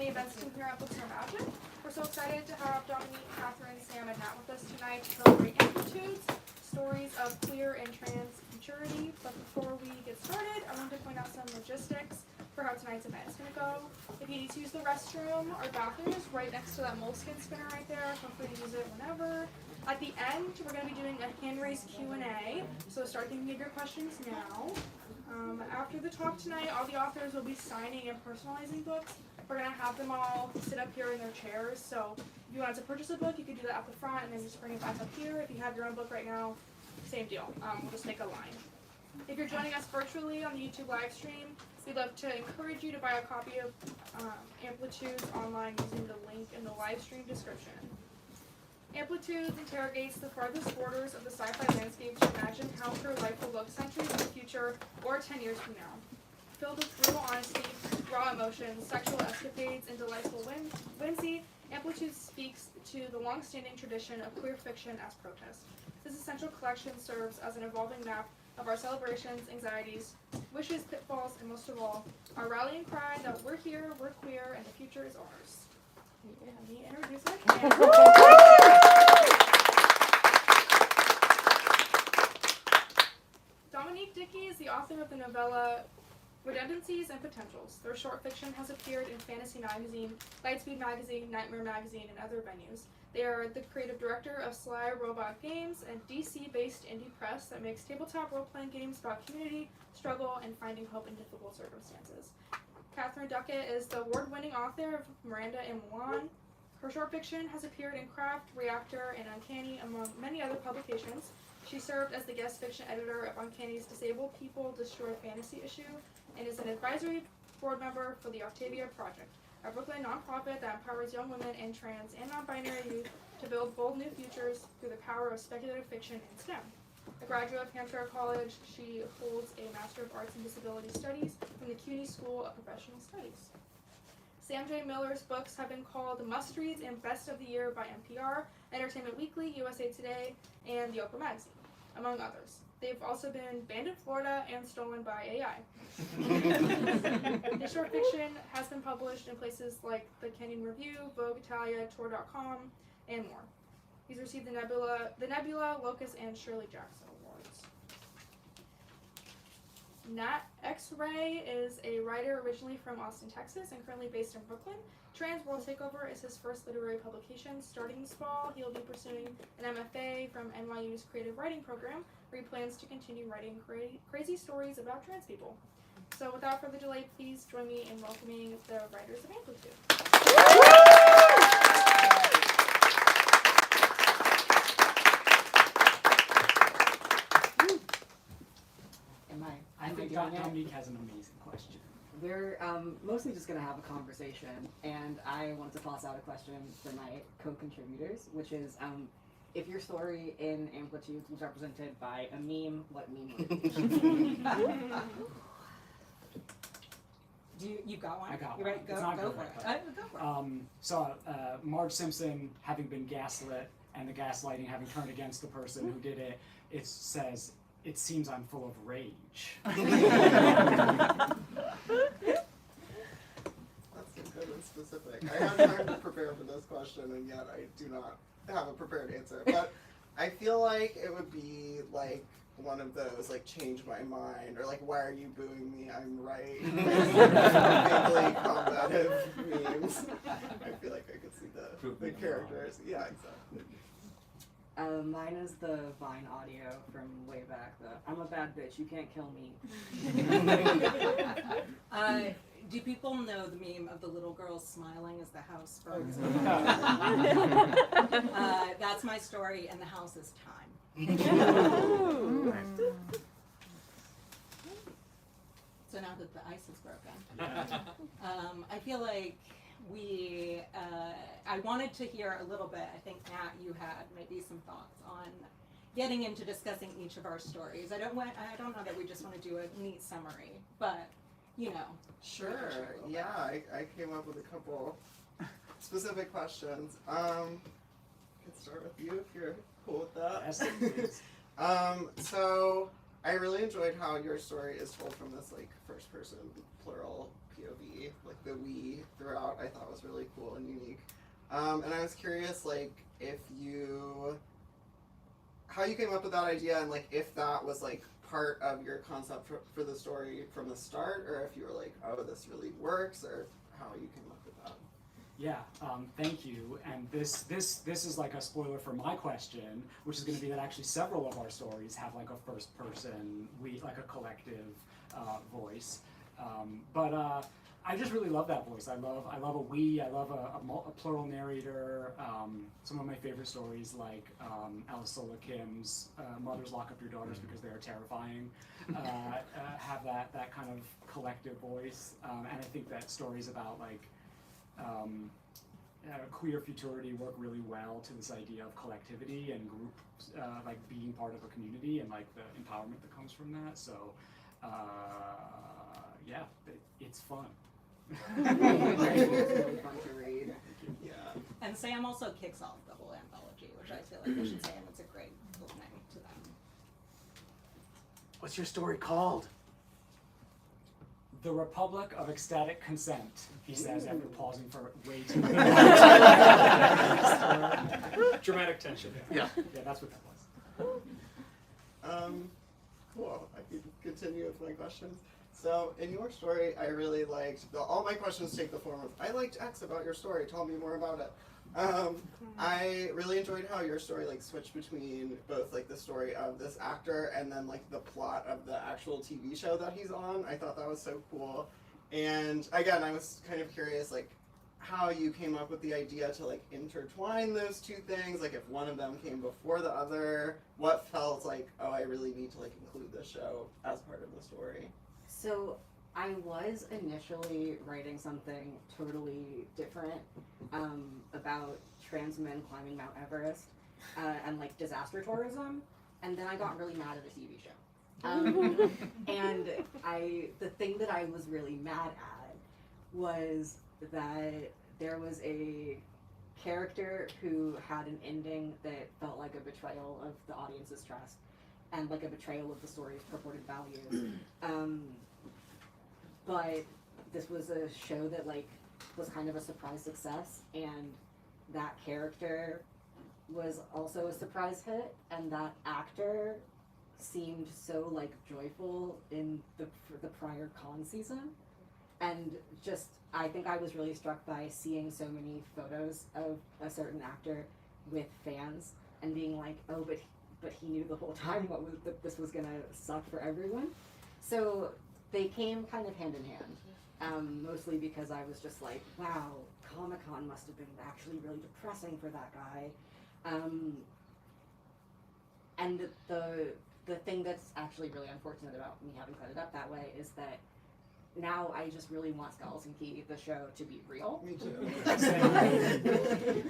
the events team here at Books Are Magic. We're so excited to have Dominique, Katharine, Sam, and Matt with us tonight to celebrate Amplitudes, stories of queer and trans futurity. But before we get started, I wanted to point out some logistics for how tonight's event is going to go. If you need to use the restroom, our bathroom is right next to that moleskin spinner right there. Feel free to use it whenever. At the end, we're going to be doing a hand-raised Q&A, so start thinking of your questions now. After the talk tonight, all the authors will be signing and personalizing books. We're going to have them all sit up here in their chairs, so if you wanted to purchase a book, you could do that at the front and then just bring it back up here. If you have your own book right now, same deal. We'll just make a line. If you're joining us virtually on the YouTube live stream, we'd love to encourage you to buy a copy of Amplitudes online using the link in the live stream description. Amplitudes interrogates the farthest borders of the sci-fi landscape to imagine how her life will look centuries in the future or 10 years from now. Filled with brutal honesty, raw emotions, sexual escapades, and delightful whimsy, Amplitudes speaks to the long-standing tradition of queer fiction as protest. This essential collection serves as an evolving map of our celebrations, anxieties, wishes, pitfalls, and most of all, our rallying cry that we're here, we're queer, and the future is ours. Let me introduce Dominique Dickey is the author of the novella Redundancies and Potentials. Their short fiction has appeared in Fantasy Magazine, Lightspeed Magazine, Nightmare Magazine, and other venues. They are the creative director of Sly Robot Games, and DC-based indie press that makes tabletop role-playing games about community, struggle, and finding hope in difficult circumstances. Katharine Duckett is the award-winning author of Miranda and Milan. Her short fiction has appeared in Craft, Reactor, and Uncanny, among many other publications. She served as the guest fiction editor of Uncanny's Disabled People Destroy Fantasy issue, and is an advisory board member for the Octavia Project, a Brooklyn nonprofit that empowers young women and trans and non-binary youth to build bold new futures through the power of speculative fiction and STEM. A graduate of Hampshire College, she holds a Master of Arts in Disability Studies from the CUNY School of Professional Studies. Sam J. Miller's books have been called Must-Reads and Best of the Year by NPR, Entertainment Weekly, USA Today, and the Oprah Magazine, among others. They've also been banned in Florida and stolen by AI. His short fiction has been published in places like the Kenyon Review, Vogue Italia, Tour.com, and more. He's received the Nebula, Locus, and Shirley Jackson Awards. Nat X-Ray is a writer originally from Austin, Texas, and currently based in Brooklyn. Trans World Takeover is his first literary publication. Starting this fall, he'll be pursuing an MFA from NYU's Creative Writing Program, where he plans to continue writing crazy stories about trans people. So without further delay, please join me in welcoming the writers of Amplitude. I think Dominique has an amazing question. We're mostly just going to have a conversation, and I wanted to toss out a question for my co-contributors, which is, if your story in Amplitudes was represented by a meme, what meme would it be? You've got one? I got you one. Ready? It's not go good, for but, it. Go for it. So Marge Simpson having been gaslit and the gaslighting having turned against the person who did it, it says, "It seems I'm full of rage." That's good and specific. I had time to prepare for this question, and yet I do not have a prepared answer. But I feel like it would be like one of those, like, change my mind, or like, why are you booing me? I'm right. Vaguely combative memes. I feel like I could see the characters. Yeah, exactly. Mine is the Vine audio from way back. I'm a bad bitch, you can't kill me. Do people know the meme of the little girl smiling as the house burns? That's my story, and the house is time. So now that the ice is broken, I feel like I wanted to hear a little bit. I think, Matt, you had maybe some thoughts on getting into discussing each of our stories. I don't know that we just want to do a neat summary, but Sure. Yeah, I came up with a couple specific questions. Could start with you if you're cool with that. Yes, So I really enjoyed how your story is told from this like first person plural POV, like the we throughout. I thought was really cool and unique. And I was curious, like, how you came up with that idea, and like if that was like part of your concept for the story from the start, or if you were like, oh, this really works, or how you came up with that. Yeah, thank you. And this is like a spoiler for my question, which is going to be that actually several of our stories have like a first person, like a collective voice. But I just really love that voice. I love a we. I love a plural narrator. Some of my favorite stories, like Elison Kim's "Mothers Lock Up Your Daughters Because They Are Terrifying," have that kind of collective voice. And I think that stories about like queer futurity work really well to this idea of collectivity and group, like being part of a community and like the empowerment that comes from that. So yeah, it's fun. It's really fun to read. Yeah. And Sam also kicks off the whole anthology, which I feel like we should say, and it's a great opening to them. What's your story called? The Republic of Ecstatic Consent, he says after pausing for way too long. Dramatic tension. Yeah, that's what that was. Cool. I can continue with my questions. So, in your story, I really liked, all my questions take the form of, I liked X about your story, tell me more about it. I really enjoyed how your story like switched between both like the story of this actor and then like the plot of the actual TV show that he's on. I thought that was so cool. And again, I was kind of curious like how you came up with the idea to like intertwine those two things, like if one of them came before the other, what felt like, oh, I really need to like include this show as part of the story. So I was initially writing something totally different about trans men climbing Mount Everest and like disaster tourism, and then I got really mad at a TV show. And the thing that I was really mad at was that there was a character who had an ending that felt like a betrayal of the audience's trust and like a betrayal of the story's purported values. But this was a show that like was kind of a surprise success, and that character was also a surprise hit, and that actor seemed so like joyful in the prior con season, and just I think I was really struck by seeing so many photos of a certain actor with fans and being like, oh, but he knew the whole time that this was gonna suck for everyone. So they came kind of hand in hand, mostly because I was just like, wow, Comic-Con must have been actually really depressing for that guy. And the thing that's actually really unfortunate about me having set it up that way is that now I just really want Skeleton Key, the show, to be real. Me too.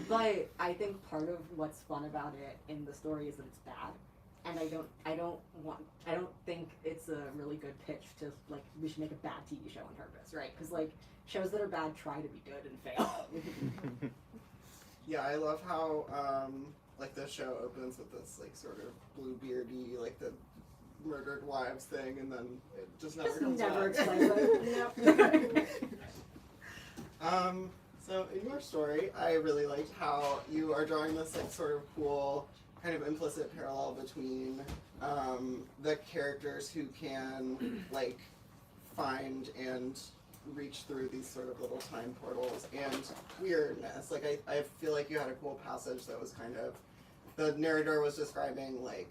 But I think part of what's fun about it in the story is that it's bad. And I don't think it's a really good pitch to like we should make a bad TV show on purpose, right? Because like shows that are bad try to be good and fail. Yeah, I love how like the show opens with this like sort of Bluebeardy, like the murdered wives thing, and then it just never comes never back. explains it. So in your story, I really liked how you are drawing this like sort of cool kind of implicit parallel between the characters who can like find and reach through these sort of little time portals and queerness. Like I feel like you had a cool passage that was kind of, the narrator was describing like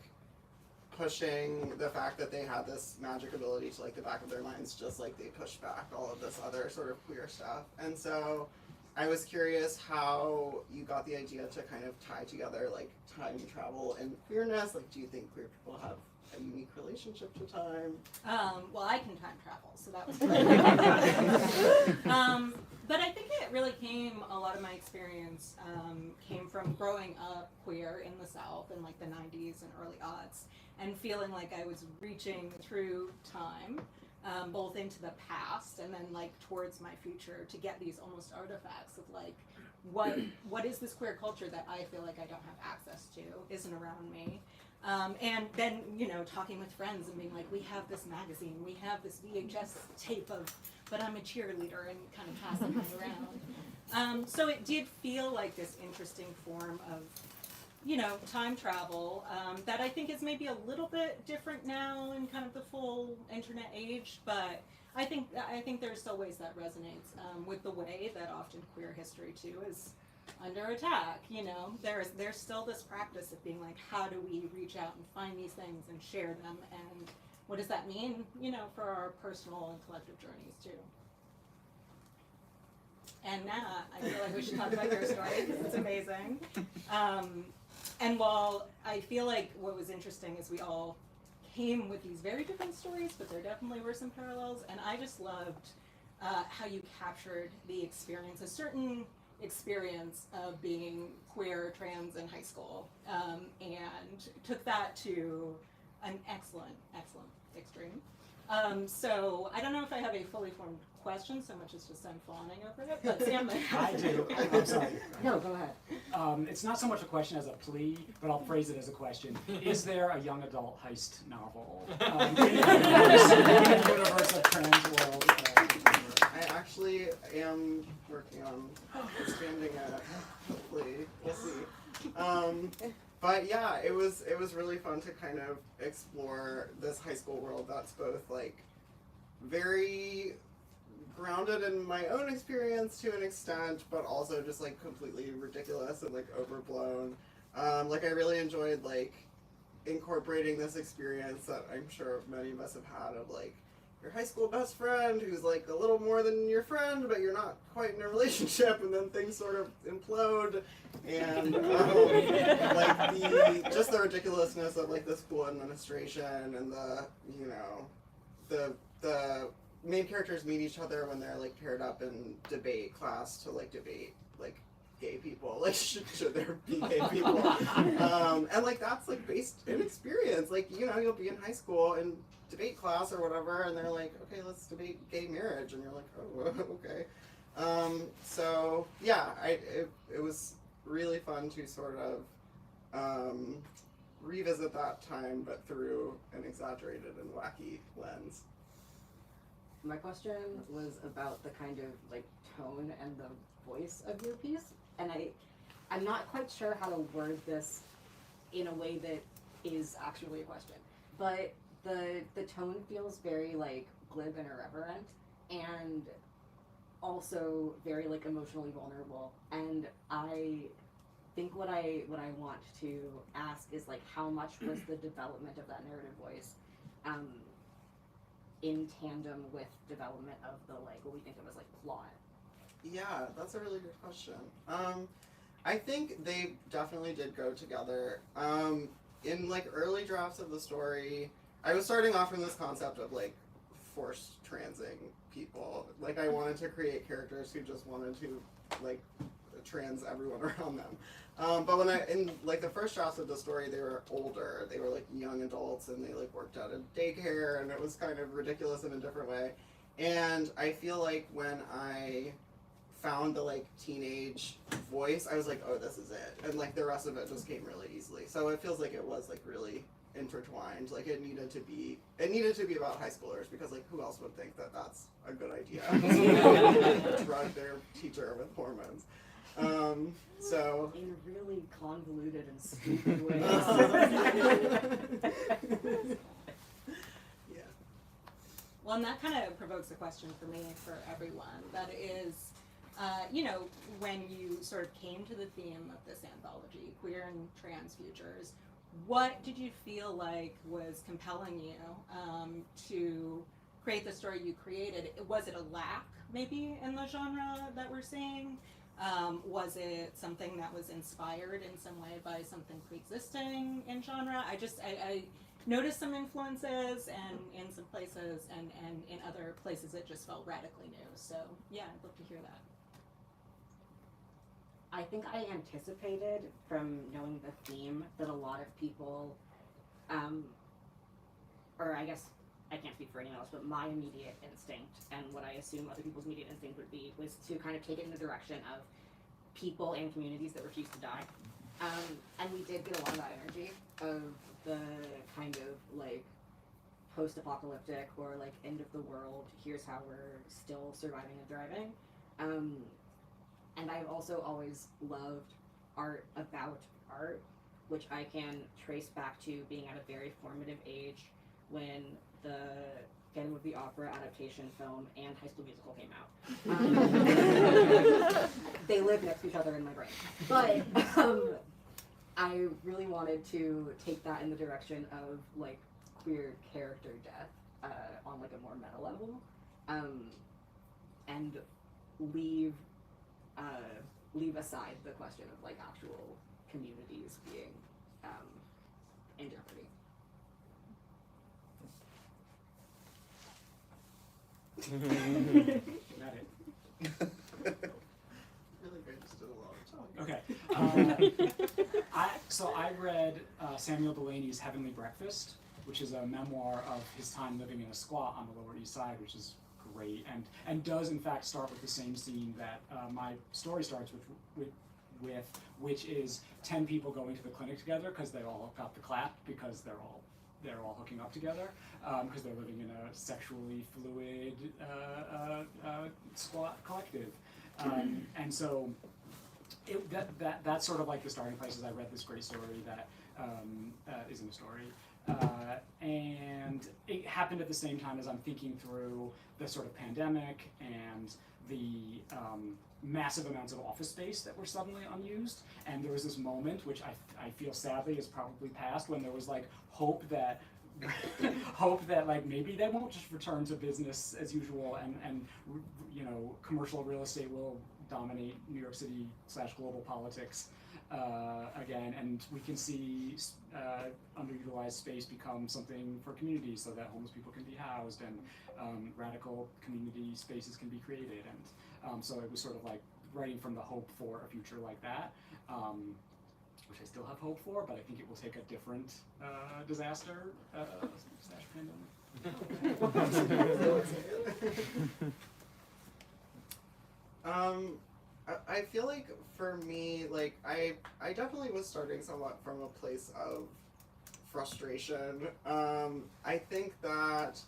pushing the fact that they had this magic ability to like the back of their minds, just like they pushed back all of this other sort of queer stuff. And so I was curious how you got the idea to kind of tie together like time travel and queerness. Like, do you think queer people have a unique relationship to time? Well, I can time travel, so that was great. But I think it really a lot of my experience came from growing up queer in the South in like the 90s and early aughts, and feeling like I was reaching through time, both into the past and then like towards my future to get these almost artifacts of like, what is this queer culture that I feel like I don't have access to, isn't around me. And then, you know, talking with friends and being like, we have this magazine, we have this VHS tape of, but I'm a cheerleader, and kind of passing it around. So it did feel like this interesting form of, you know, time travel that I think is maybe a little bit different now in kind of the full internet age, but I think there's still ways that resonates with the way that often queer history too is under attack. You know, there's still this practice of being like, how do we reach out and find these things and share them, and what does that mean, you know, for our personal and collective journeys too. And Nat, I feel like we should talk about your story because it's amazing. And while I feel like what was interesting is we all came with these very different stories, but there definitely were some parallels, and I just loved how you captured the experience, a certain experience of being queer, trans in high school, and took that to an excellent extreme. So I don't know if I have a fully formed question so much as just I'm fawning over it, but Sam. I do. I'm sorry. No, go ahead. It's not so much a question as a plea, but I'll phrase it as a question. Is there a young adult heist novel in the universe of trans world? I actually am working on expanding it. Hopefully, we'll see. But yeah, it was really fun to kind of explore this high school world that's both like very grounded in my own experience to an extent, but also just like completely ridiculous and like overblown. Like I really enjoyed like incorporating this experience that I'm sure many of us have had of like your high school best friend who's like a little more than your friend, but you're not quite in a relationship, and then things sort of implode, and like just the ridiculousness of like the school administration and the, you know, the main characters meet each other when they're like paired up in debate class to like debate like gay people, like should there be gay people, and like that's like based in experience. Like, you know, you'll be in high school in debate class or whatever, and they're like, okay, let's debate gay marriage, and you're like, oh, okay. So yeah, it was really fun to sort of revisit that time, but through an exaggerated and wacky lens. My question was about the kind of like tone and the voice of your piece, and I'm not quite sure how to word this in a way that is actually a question, but the tone feels very like glib and irreverent, and also very like emotionally vulnerable. And I think what I want to ask is like, how much was the development of that narrative voice in tandem with development of the like what we think of as like plot? Yeah, that's a really good question. I think they definitely did go together. In like early drafts of the story, I was starting off from this concept of like forced transing people. Like I wanted to create characters who just wanted to like trans everyone around them. But when in like the first drafts of the story, they were older. They were like young adults, and they like worked at a daycare, and it was kind of ridiculous in a different way. And I feel like when I found the like teenage voice, I was like, oh, this is it. And like the rest of it just came really easily. So it feels like it was like really intertwined. Like it needed to be about high schoolers, because like who else would think that that's a good idea? Drug their teacher with hormones. So in really convoluted and stupid ways. Yeah. Well, and that kind of provokes a question for me, for everyone. That is, you know, when you sort of came to the theme of this anthology, queer and trans futures, what did you feel like was compelling you to create the story you created? Was it a lack, maybe, in the genre that we're seeing? Was it something that was inspired in some way by something pre-existing in genre? I noticed some influences, and in some places, and in other places it just felt radically new. So yeah, I'd love to hear that. I think I anticipated from knowing the theme that a lot of people, or I guess I can't speak for anyone else, but my immediate instinct, and what I assume other people's immediate instinct would be, was to kind of take it in the direction of people and communities that refuse to die. And we did get a lot of that energy of the kind of like post-apocalyptic or like end of the world, here's how we're still surviving and thriving. And I've also always loved art about art, which I can trace back to being at a very formative age when the Phantom of the Opera adaptation film and High School Musical came out. They live next to each other in my brain. But I really wanted to take that in the direction of like queer character death on like a more meta level, and leave aside the question of like actual communities being in jeopardy. Got it. Really great, just did a lot of talking. Okay. I read Samuel Delaney's Heavenly Breakfast, which is a memoir of his time living in a squat on the Lower East Side, which is great, and does in fact start with the same scene that my story starts with, which is 10 people going to the clinic together because they all got the clap because they're all hooking up together because they're living in a sexually fluid squat collective, and so that's sort of like the starting place. As I read this great story that isn't a story. And it happened at the same time as I'm thinking through the sort of pandemic and the massive amounts of office space that were suddenly unused. And there was this moment, which I feel sadly is probably past, when there was like hope that like maybe they won't just return to business as usual and you know, commercial real estate will dominate New York City / global politics again, and we can see underutilized space become something for communities so that homeless people can be housed and radical community spaces can be created. And so it was sort of like writing from the hope for a future like that, which I still have hope for, but I think it will take a different disaster pandemic. I feel like for me, like I definitely was starting somewhat from a place of frustration. I think that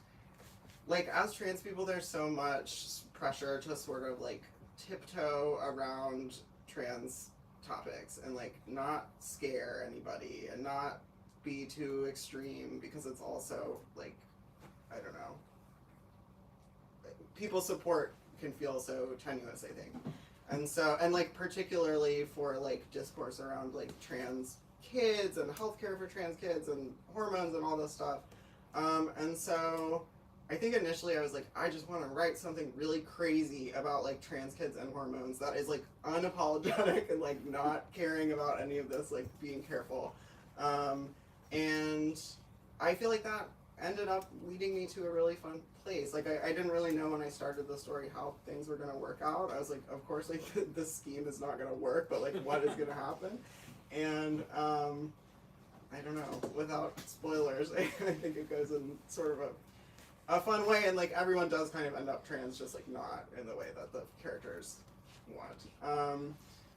like as trans people, there's so much pressure to sort of like tiptoe around trans topics and like not scare anybody and not be too extreme because it's also like, I don't know, people's support can feel so tenuous, I think. And so, and like particularly for like discourse around like trans kids and healthcare for trans kids and hormones and all this stuff. And so I think initially I was like, I just want to write something really crazy about like trans kids and hormones that is like unapologetic and like not caring about any of this, like being careful. And I feel like that ended up leading me to a really fun place. Like I didn't really know when I started the story how things were gonna work out. I was like, of course, like this scheme is not gonna work, but like what is gonna happen? And I don't know, without spoilers, I think it goes in sort of a fun way, and like everyone does kind of end up trans, just like not in the way that the characters want.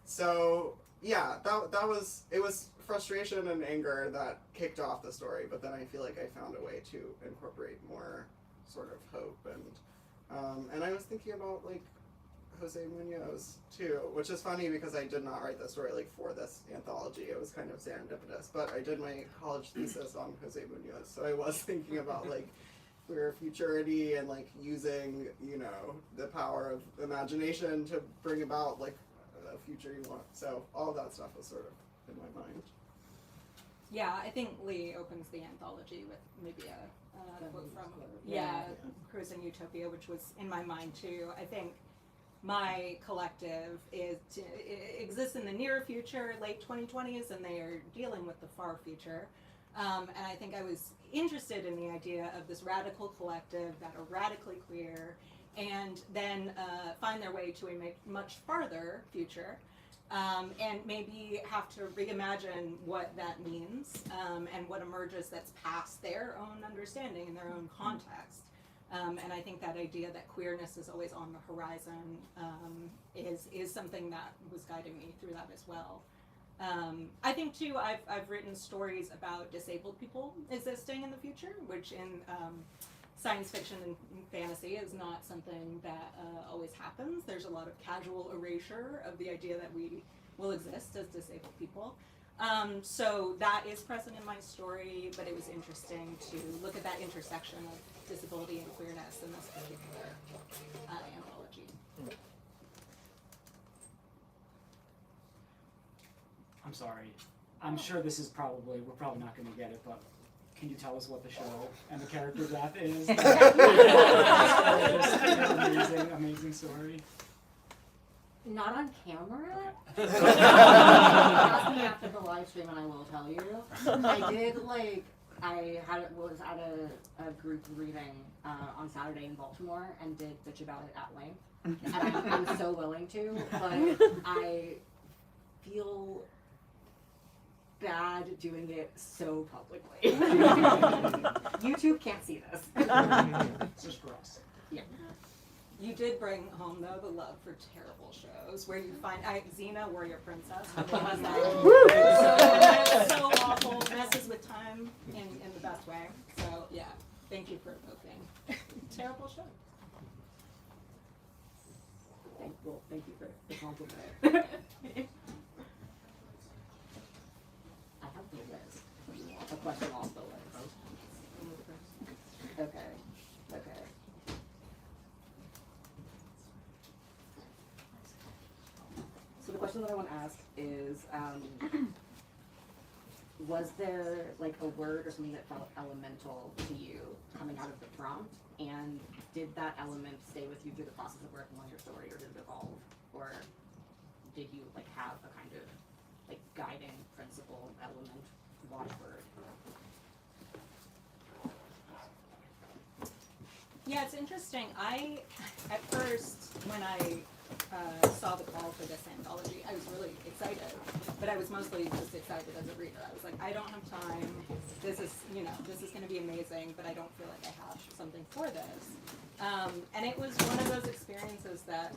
So yeah, that was, it was frustration and anger that kicked off the story, but then I feel like I found a way to incorporate more sort of hope, and I was thinking about like Jose Munoz too, which is funny because I did not write the story like for this anthology. It was kind of serendipitous, but I did my college thesis on Jose Munoz, so I was thinking about like queer futurity and like using, you know, the power of imagination to bring about like a future you want. So all of that stuff was sort of in my mind. Yeah, I think Lee opens the anthology with maybe a quote from Cruising Utopia, which was in my mind too. I think my collective exists in the near future, late 2020s, and they are dealing with the far future. And I think I was interested in the idea of this radical collective that are radically queer and then find their way to a much farther future, and maybe have to reimagine what that means, and what emerges that's past their own understanding and their own context. And I think that idea that queerness is always on the horizon is something that was guiding me through that as well. I think too, I've written stories about disabled people existing in the future, which in science fiction and fantasy is not something that always happens. There's a lot of casual erasure of the idea that we will exist as disabled people. So that is present in my story, but it was interesting to look at that intersection of disability and queerness in this particular anthology. I'm sorry. I'm sure this is we're probably not going to get it, but can you tell us what the show and the character death is? Amazing story. Not on camera. Ask me after the live stream and I will tell you. I did was at a group reading on Saturday in Baltimore and did bitch about it at length. And I'm so willing to, but I feel bad doing it so publicly. YouTube can't see this. It's just for us. Yeah. You did bring home, though, the love for terrible shows where you find Xena, Warrior Princess. So awful, messes with time in the best way. So, yeah, thank you for evoking terrible show. Thank you for the compliment. I have the list. A question off the list. Okay. So the question that I want to ask is, was there like a word or something that felt elemental to you coming out of the prompt? And did that element stay with you through the process of working on your story, or did it evolve? Or did you like have a kind of like guiding principle, element, watchword? Yeah, it's interesting. At first, when I saw the call for this anthology, I was really excited, but I was mostly just excited as a reader. I was like, I don't have time. This is going to be amazing, but I don't feel like I have something for this. And it was one of those experiences that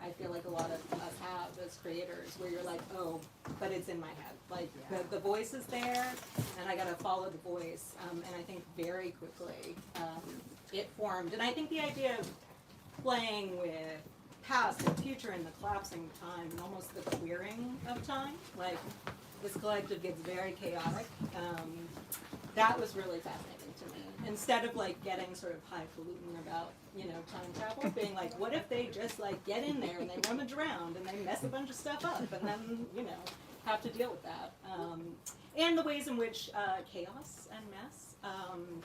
I feel like a lot of us have as creators, where you're like, oh, but it's in my head. Like, the voice is there, and I got to follow the voice. And I think very quickly it formed. And I think the idea of playing with past and future and the collapsing time and almost the queering of time, like this collective gets very chaotic. That was really fascinating to me. Instead of like getting sort of highfalutin about, time travel, being like, what if they just like get in there and they rummage around and they mess a bunch of stuff up and then, have to deal with that. And the ways in which chaos and mess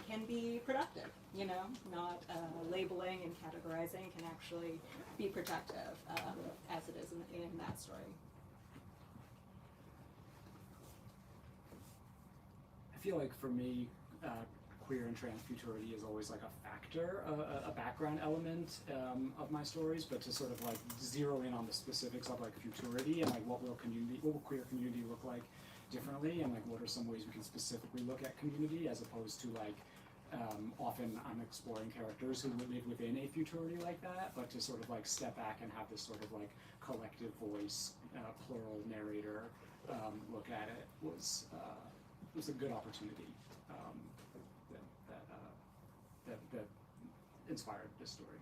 can be productive, not labeling and categorizing can actually be productive as it is in that story. I feel like for me, queer and trans futurity is always like a factor, a background element of my stories, but to sort of like zero in on the specifics of like futurity and like what will queer community look like differently, and like what are some ways we can specifically look at community, as opposed to like often I'm exploring characters who would live within a futurity like that, but to sort of like step back and have this sort of like collective voice, plural narrator look at it was a good opportunity that inspired this story.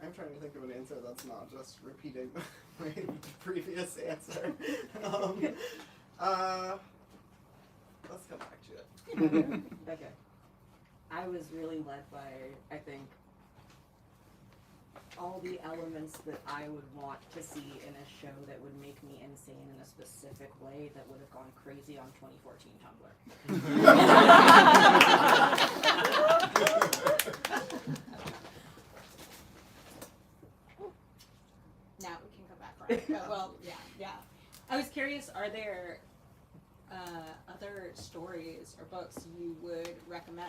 I'm trying to think of an answer that's not just repeating my previous answer. Let's come back to it. Okay. I was really led by, I think, all the elements that I would want to see in a show that would make me insane in a specific way that would have gone crazy on 2014 Tumblr. Now we can come back around. Well, yeah. I was curious, are there other stories or books you would recommend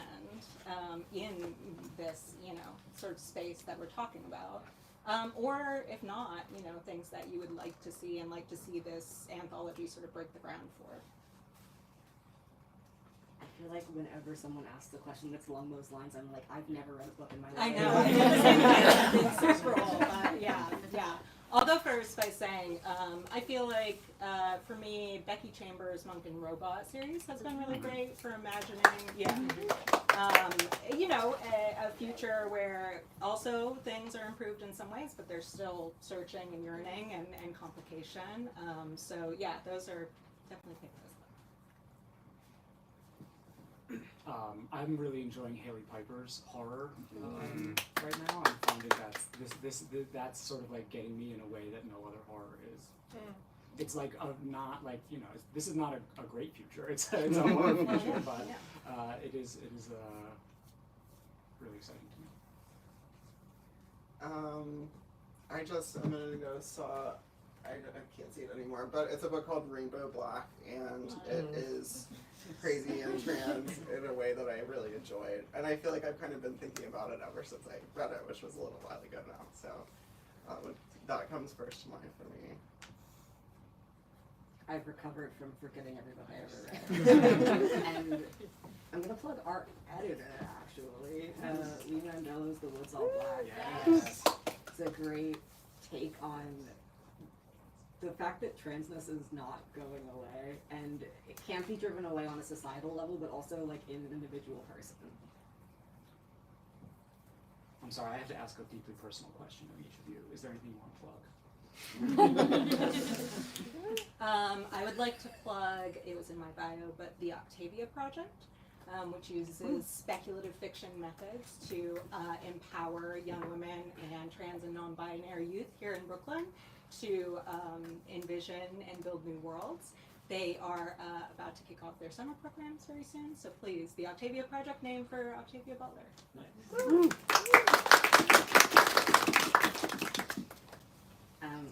in this, sort of space that we're talking about? Or if not, things that you would like to see and like to see this anthology sort of break the ground for? I feel like whenever someone asks a question that's along those lines, I'm like, I've never read a book in my life. I know, I did the same thing. It's so cruel, but yeah. Although saying, I feel like for me, Becky Chambers' Monk and Robot series has been really great for imagining, you know, a future where also things are improved in some ways, but there's still searching and yearning and complication. So yeah, those are definitely pick those. I'm really enjoying Haley Piper's horror right now. I'm finding that's sort of like getting me in a way that no other horror is. It's like not like, you know, this is not a great future. It's a horror future, but it is really exciting to me. I just a minute ago saw, I can't see it anymore, but it's a book called Rainbow Black, and it is crazy and trans in a way that I really enjoyed. And I feel like I've kind of been thinking about it ever since I read it, which was a little while ago now. So that comes first to mind for me. I've recovered from forgetting every book I ever read. And I'm gonna plug our editor, actually. Lee Mandello's The Woods All Black. Yes. It's a great take on the fact that transness is not going away, and it can't be driven away on a societal level, but also like in an individual person. I'm sorry, I have to ask a deeply personal question of each of you. Is there anything you want to plug? I would like to plug, it was in my bio, but the Octavia Project, which uses speculative fiction methods to empower young women and trans and non-binary youth here in Brooklyn to envision and build new worlds. They are about to kick off their summer programs very soon, so please, the Octavia Project, named for Octavia Butler. Nice.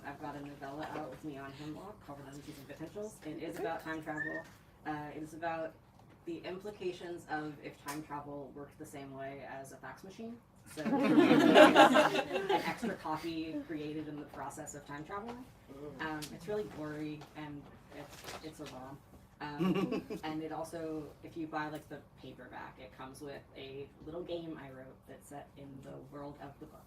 I've got a novella out with Neon Hemlock called Redundancies and Potentials. It is about time travel. It is about the implications of if time travel worked the same way as a fax machine. So an extra copy created in the process of time traveling. It's really gory and it's a ROM. And it also, if you buy like the paperback, it comes with a little game I wrote that's set in the world of the book.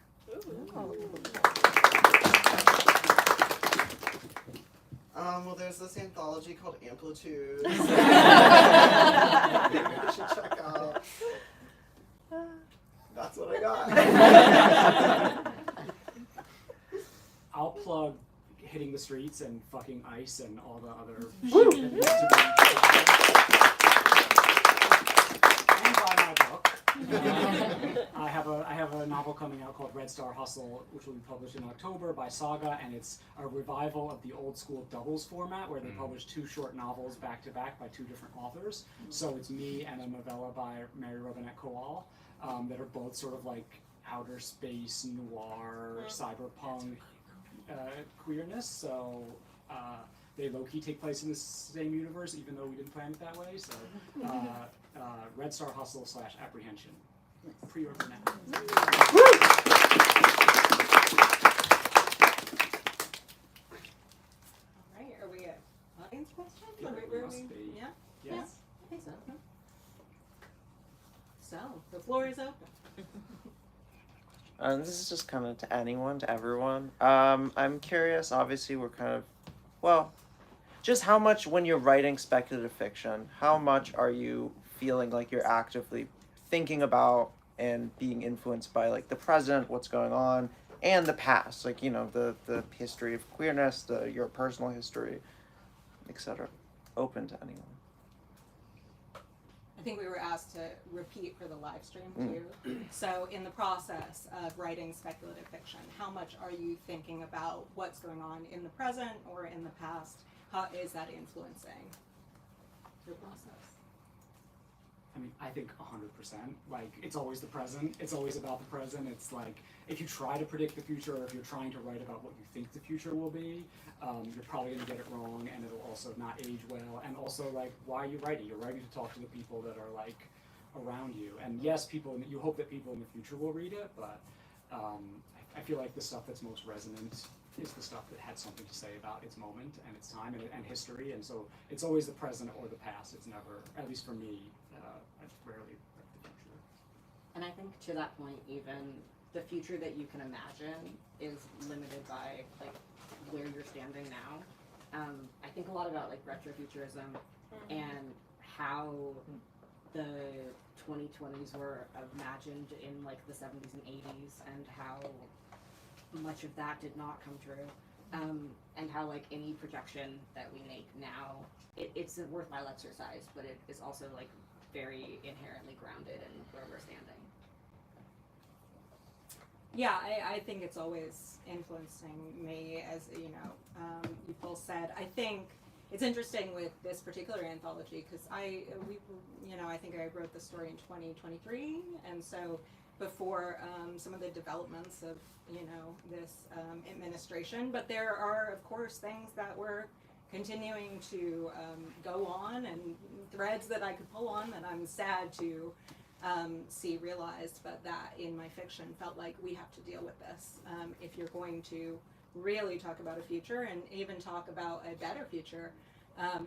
Well, there's this anthology called Amplitudes. Maybe you should check out. That's what I got. I'll plug Hitting the Streets and Fucking Ice and all the other shit that needs to be. And buy my book. I have a novel coming out called Red Star Hustle, which will be published in October by Saga, and it's a revival of the old school doubles format where they publish 2 short novels back to back by 2 different authors. So it's me and a novella by Mary Robinette Kowal that are both sort of like outer space noir cyberpunk queerness. So they low-key take place in the same universe, even though we didn't plan it that way. So Red Star Hustle / Apprehension. Pre-order now. Alright, are we at audience questions? Yeah, Or we were must be. Yeah? Yes. I think so. So, the floor is open. This is just kind of to anyone, to everyone. I'm curious, obviously we're kind of, well, just how much when you're writing speculative fiction, how much are you feeling like you're actively thinking about and being influenced by like the present, what's going on, and the past, like, you know, the history of queerness, your personal history, etc. Open to anyone. I think we were asked to repeat for the live stream too. So in the process of writing speculative fiction, how much are you thinking about what's going on in the present or in the past? How is that influencing your process? I mean, I think 100%. Like, it's always the present. It's always about the present. It's like, if you try to predict the future, or if you're trying to write about what you think the future will be, you're probably going to get it wrong, and it'll also not age well. And also, like, why are you writing? You're writing to talk to the people that are, like, around you. And yes, you hope that people in the future will read it, but I feel like the stuff that's most resonant is the stuff that had something to say about its moment and its time and history. And so it's always the present or the past. It's never, at least for me, I rarely write the future. And I think to that point, even the future that you can imagine is limited by like where you're standing now. I think a lot about like retrofuturism and how the 2020s were imagined in like the 70s and 80s, and how much of that did not come true, and how like any projection that we make now, it's a worthwhile exercise, but it is also like very inherently grounded in where we're standing. Yeah, I think it's always influencing me, as you both said. I think it's interesting with this particular anthology because I think I wrote the story in 2023, and so before some of the developments of this administration. But there are, of course, things that were continuing to go on, and threads that I could pull on that I'm sad to see realized, but that in my fiction felt like we have to deal with this if you're going to really talk about a future and even talk about a better future.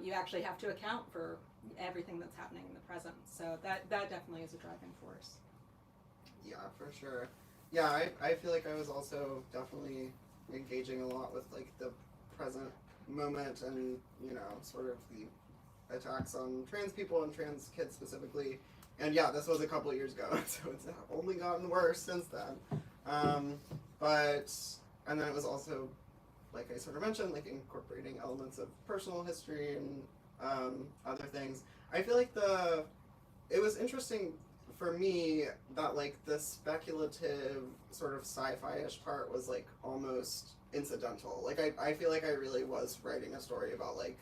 You actually have to account for everything that's happening in the present. So that definitely is a driving force. Yeah, for sure. Yeah, I feel like I was also definitely engaging a lot with like the present moment and sort of the attacks on trans people and trans kids specifically. And yeah, this was a couple of years ago, so it's only gotten worse since then. And then it was also, like I sort of mentioned, like incorporating elements of personal history and other things. I feel like it was interesting for me that like the speculative sort of sci-fi-ish part was like almost incidental. Like I feel like I really was writing a story about like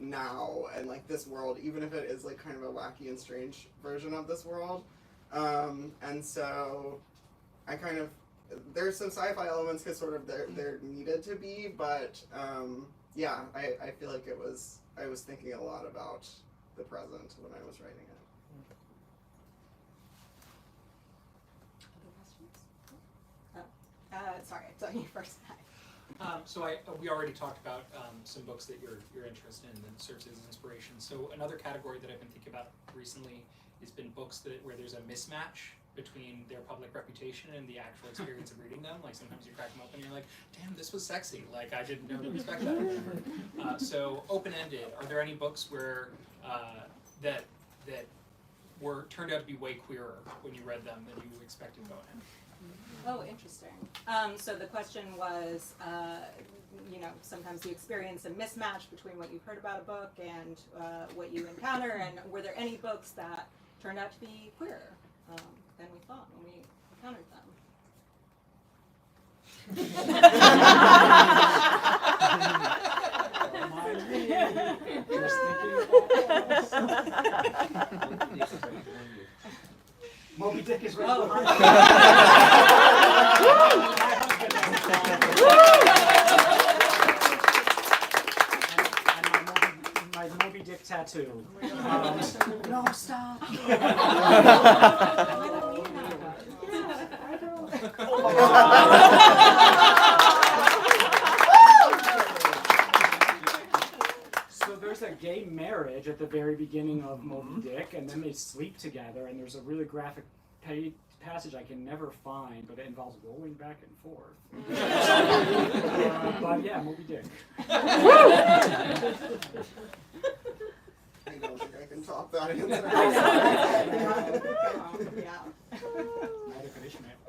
now and like this world, even if it is like kind of a wacky and strange version of this world. And so I kind of, there's some sci-fi elements because sort of there needed to be, but yeah, I feel like I was thinking a lot about the present when I was writing it. Sorry, I thought you first. So we already talked about some books that you're interested in that serves as an inspiration. So another category that I've been thinking about recently has been books that where there's a mismatch between their public reputation and the actual experience of reading them. Like sometimes you crack them open and you're like, damn, this was sexy. Like I didn't know to expect that. So open-ended, are there any books where that were turned out to be way queerer when you read them than you expected going in? Oh, interesting. So the question was, sometimes you experience a mismatch between what you've heard about a book and what you encounter, and were there any books that turned out to be queerer than we thought when we encountered them? Moby Dick is right Oh. behind and my Moby Dick tattoo. No, stop. So there's a gay marriage at the very beginning of Moby Dick, and then they sleep together, and there's a really graphic passage I can never find, but it involves rolling back and forth. But yeah, Moby Dick. I don't think I can top that answer. Yeah. Neither could Ishmael.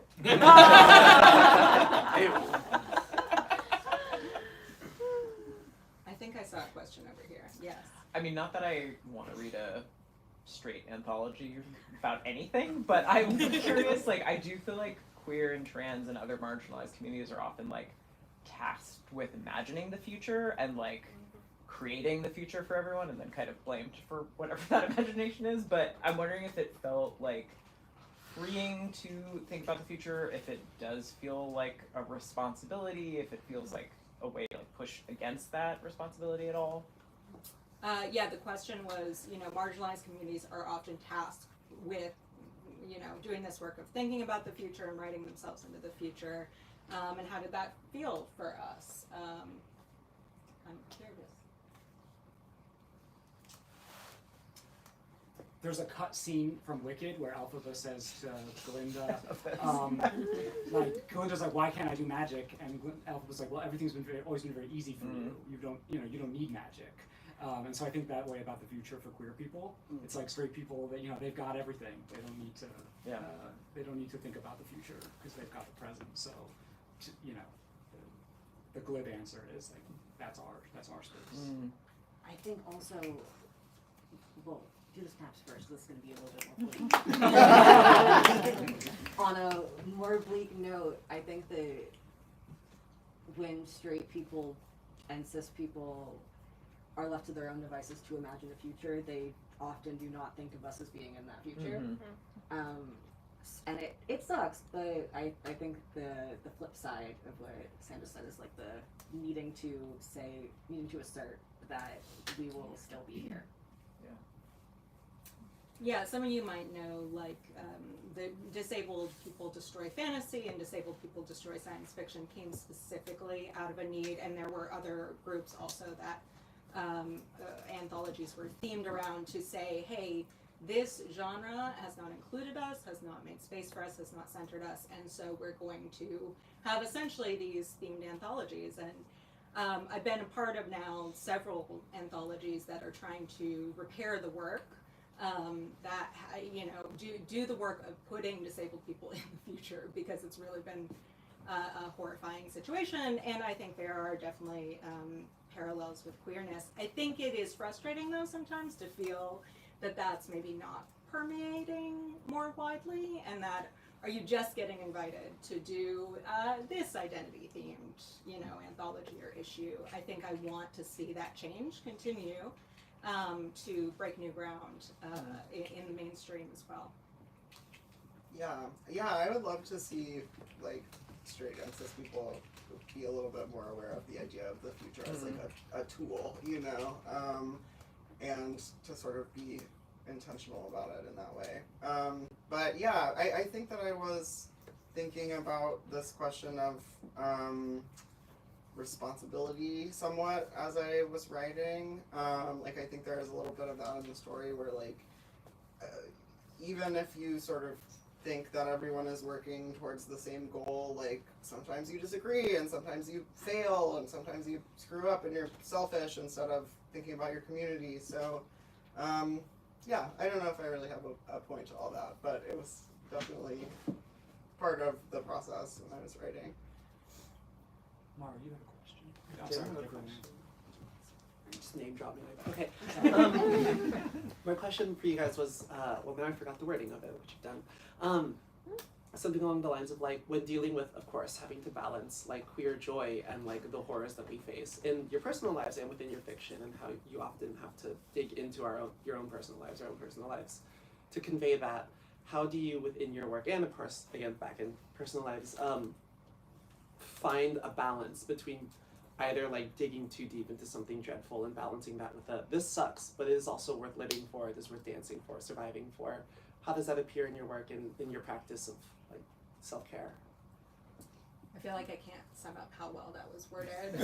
I think I saw a question over here. Yes. I mean, not that I want to read a straight anthology about anything, but I'm curious, like, I do feel like queer and trans and other marginalized communities are often, like, tasked with imagining the future and, like, creating the future for everyone and then kind of blamed for whatever that imagination is, but I'm wondering if it felt, like, freeing to think about the future, if it does feel like a responsibility, if it feels like a way to, like, push against that responsibility at all. Yeah, the question was, marginalized communities are often tasked with, doing this work of thinking about the future and writing themselves into the future. And how did that feel for us? I'm curious. There's a cut scene from Wicked where Alphaba says to Glinda, like Glinda's like, why can't I do magic? And Alpha was like, well, everything's always been very easy for you. You don't need magic. And so I think that way about the future for queer people. It's like straight people that they've got everything. They don't need to. They don't need to think about the future because they've got the present. So, the glib answer is like that's our space. I think also, well, do the snaps first. This is going to be a little bit more bleak. On a more bleak note, I think that when straight people and cis people are left to their own devices to imagine the future, they often do not think of us as being in that future. And it sucks, but I think the flip side of what Sandra said is like the needing to assert that we will still be here. Yeah, some of you might know, like, the Disabled People Destroy Fantasy and Disabled People Destroy Science Fiction came specifically out of a need, and there were other groups also that anthologies were themed around to say, hey, this genre has not included us, has not made space for us, has not centered us, and so we're going to have essentially these themed anthologies. And I've been a part of now several anthologies that are trying to repair the work that do the work of putting disabled people in the future, because it's really been a horrifying situation, and I think there are definitely parallels with queerness. I think it is frustrating though sometimes to feel that that's maybe not permeating more widely, and that are you just getting invited to do this identity themed anthology or issue. I think I want to see that change continue to break new ground in the mainstream as well. Yeah, I would love to see like straight and cis people be a little bit more aware of the idea of the future as like a tool, and to sort of be intentional about it in that way. But yeah, I think that I was thinking about this question of responsibility somewhat as I was writing. Like I think there is a little bit of that in the story where like even if you sort of think that everyone is working towards the same goal, like sometimes you disagree and sometimes you fail and sometimes you screw up and you're selfish instead of thinking about your community. So yeah, I don't know if I really have a point to all that, but it was definitely part of the process when I was writing. Mara, you have a question? I'm Yeah, sorry, I have a different question. name. Just name drop me like that. Okay. My question for you guys was, well, now I forgot the wording of it, which you've done. Something along the lines of like when dealing with, of course, having to balance like queer joy and like the horrors that we face in your personal lives and within your fiction, and how you often have to dig into your own personal lives to convey that. How do you, within your work and of course, again, back in personal lives, find a balance between either like digging too deep into something dreadful and balancing that with this sucks, but it is also worth living for, it is worth dancing for, surviving for. How does that appear in your work and in your practice of like self-care? I feel like I can't sum up how well that was worded.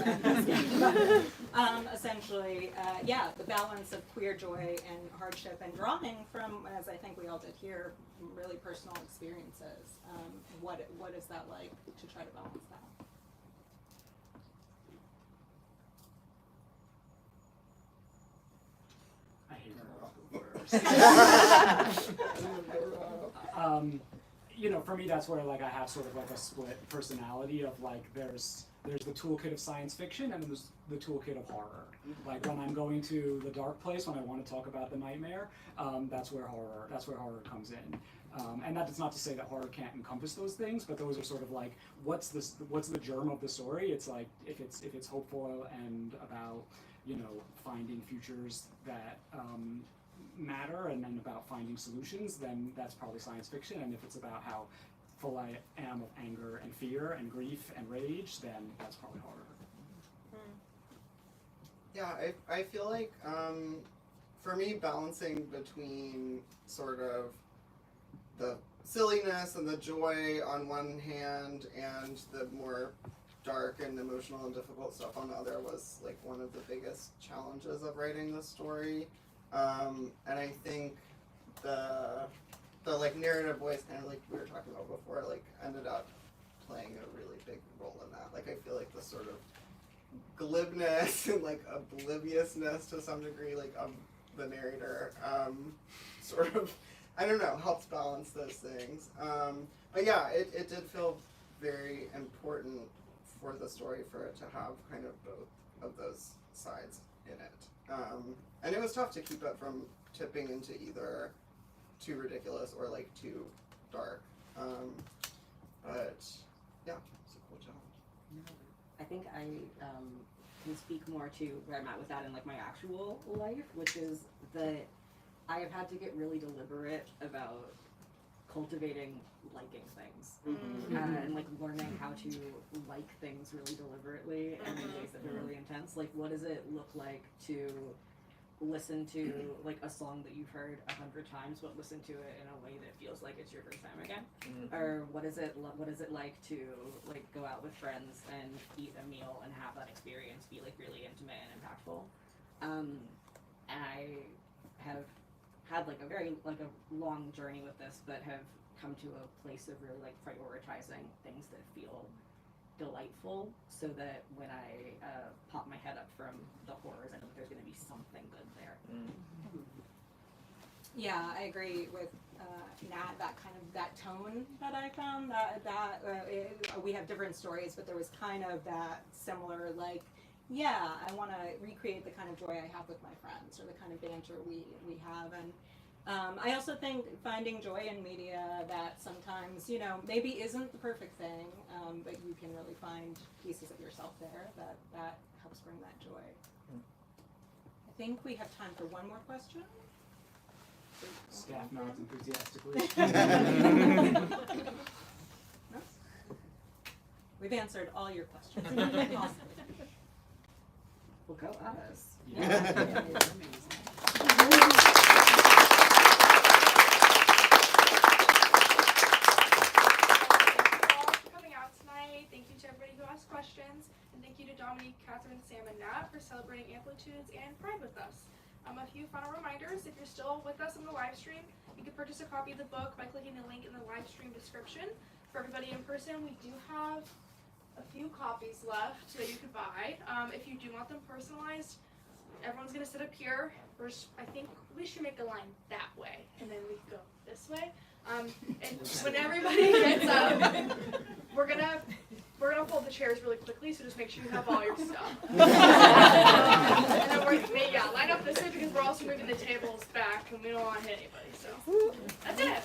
Essentially, the balance of queer joy and hardship and drawing from, as I think we all did here, really personal experiences. What is that like to try to balance that? I hate to for me that's where like I have sort of like a split personality of like there's the toolkit of science fiction and then there's the toolkit of horror. Like when I'm going to the dark place, when I want to talk about the nightmare, that's where horror comes in. And that is not to say that horror can't encompass those things, but those are sort of like what's the germ of the story. It's like if it's hopeful and about finding futures that matter and then about finding solutions, then that's probably science fiction. And if it's about how full I am of anger and fear and grief and rage, then that's probably horror. Yeah, I feel like for me, balancing between sort of the silliness and the joy on one hand and the more dark and emotional and difficult stuff on the other was like one of the biggest challenges of writing this story. And I think the like narrative voice, kind of like we were talking about before, like ended up playing a really big role in that. Like I feel like the sort of glibness and like obliviousness to some degree, like of the narrator, sort of, I don't know, helps balance those things. But yeah, it did feel very important for the story for it to have kind of both of those sides in it. And it was tough to keep it from tipping into either too ridiculous or like too dark. But yeah, it's a cool challenge. I think I can speak more to where I'm at with that in like my actual life, which is that I have had to get really deliberate about cultivating liking things and like learning how to like things really deliberately and in ways that are really intense. Like, what does it look like to listen to like a song that you've heard 100 times, but listen to it in a way that feels like it's your first time again? Or what is it like to like go out with friends and eat a meal and have that experience be like really intimate and impactful? And I have had like a very like a long journey with this, but have come to a place of really like prioritizing things that feel delightful, so that when I pop my head up from the horrors, I know that there's going to be something good there. Yeah, I agree with Nat. That kind of that tone that I found we have different stories, but there was kind of that similar like, yeah, I want to recreate the kind of joy I have with my friends or the kind of banter we have. And I also think finding joy in media that sometimes, you know, maybe isn't the perfect thing, but you can really find pieces of yourself there that helps bring that joy. I think we have time for one more question. Staff nods enthusiastically. No? We've answered all your questions. Awesome. Well, go us. Questions, and thank you to Dominique, Katharine, Sam, and Nat for celebrating Amplitudes and Pride with us. A few final reminders: if you're still with us in the live stream, you can purchase a copy of the book by clicking the link in the live stream description. For everybody in person, we do have a few copies left that you could buy. If you do want them personalized, everyone's going to sit up here. I think we should make a line that way, and then we go this way. And when everybody gets up, we're gonna fold the chairs really quickly, so just make sure you have all your stuff. And then line up this way because we're also moving the tables back, and we don't want to hit anybody. So that's it.